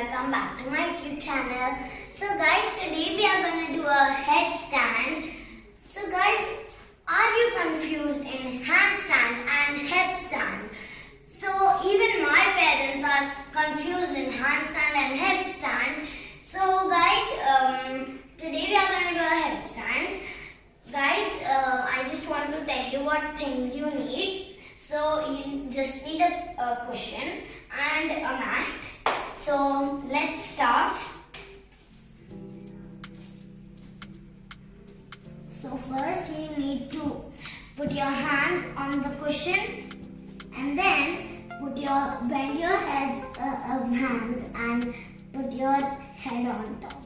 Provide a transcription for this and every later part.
welcome back to my YouTube channel. So guys, today we are going to do a headstand. So guys, are you confused in handstand and headstand? So even my parents are confused in handstand and headstand. So guys, today we are going to do a headstand. Guys, I just want to tell you what things you need. So you just need a cushion and a mat. So let's start. So first you need to put your hands on the cushion and then bend your hands and put your head on top.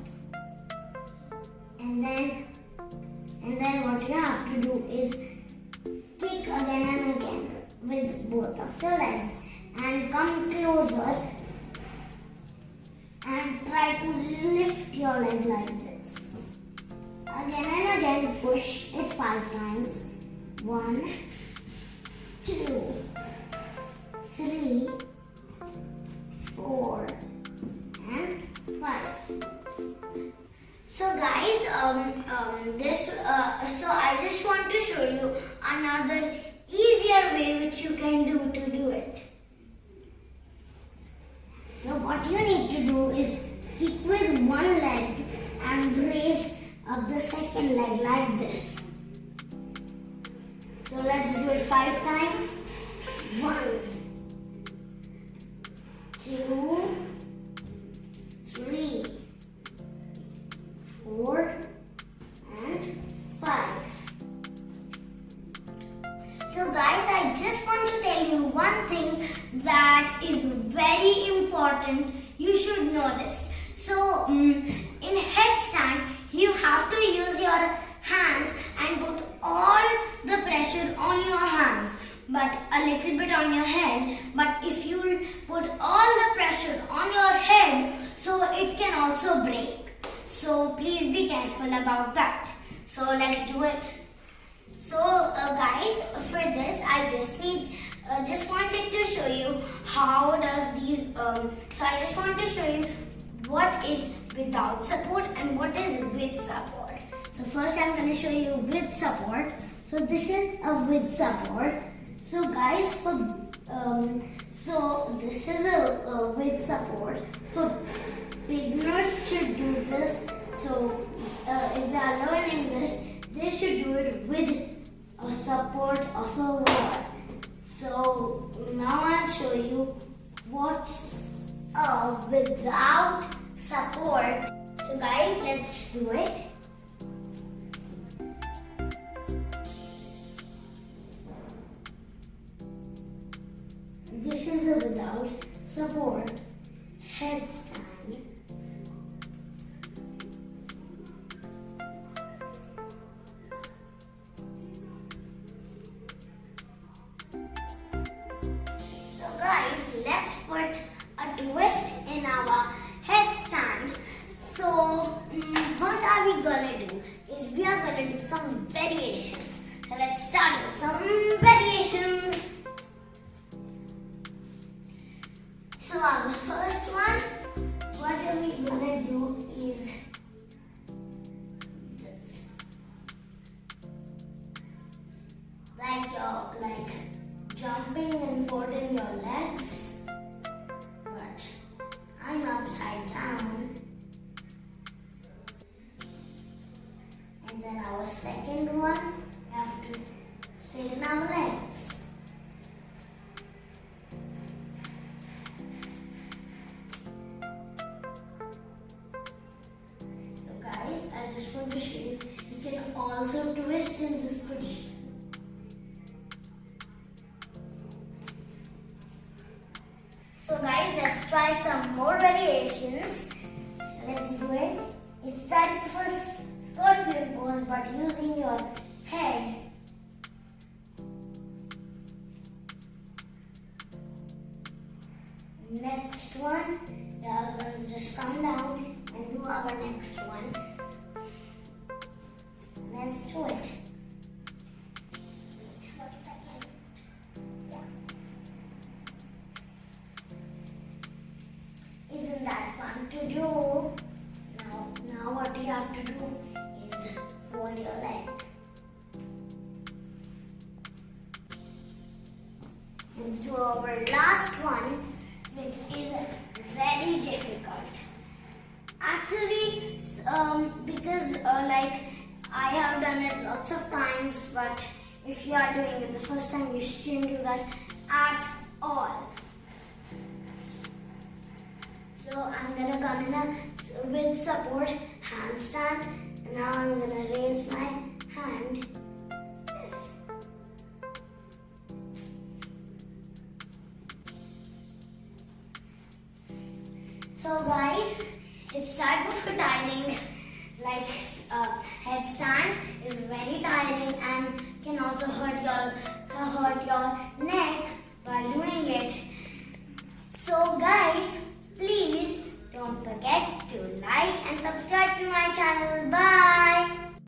And then what you have to do is kick again and again with both of your legs and come closer and try to lift your leg like this. Again and again push it 5 times. 1, 2, 3, 4 and 5. So guys, so I just want to show you another easier way which you can do to do it. So what you need to do is kick with one leg and raise up the second leg like this. So let's do it 5 times. 1, 2, 3, 4 and 5. So guys, I just want to tell you one thing that is very important. You should know this. So in headstand, you have to use your hands and put all the pressure on your hands, but a little bit on your head. But if you put all the pressure on your head, so it can also break. So please be careful about that. So let's do it. So guys, for this I just wanted to show you how does these. So I just want to show you what is without support and what is with support. So first I'm going to show you with support. So this is a with support. So guys, so this is a with support. For beginners to do this, so if they are learning this, they should do it with a support of a wall. So now I'll show you what's without support. So guys, let's do it. This is a without support headstand. Let's put a twist in our headstand. So what are we gonna do is we are gonna do some variations. So let's start with some variations. So our first one, what are we gonna do is this. Like jumping and folding your legs, but I'm upside down. And then our second one, we have to straighten our legs. So guys, I just want to show you, you can also twist in this position. So guys, let's try some more variations. So let's do it. It's like the first scorpion pose, but using your head. Next one, we are going to just come down and do our next one. Let's do it. Wait 1 second. Yeah. Isn't that fun? fun to do. Now what you have to do is fold your leg. And do our last one, which is very difficult. Actually, because like I have done it lots of times, but if you are doing it the first time, you shouldn't do that at all. So I'm gonna come in with support handstand. And now I'm gonna raise my hand. Yes. So guys, it's type of a tiring, like headstand is very tiring and can also hurt your neck while doing it. So guys, please don't forget to like and subscribe to my channel. Bye.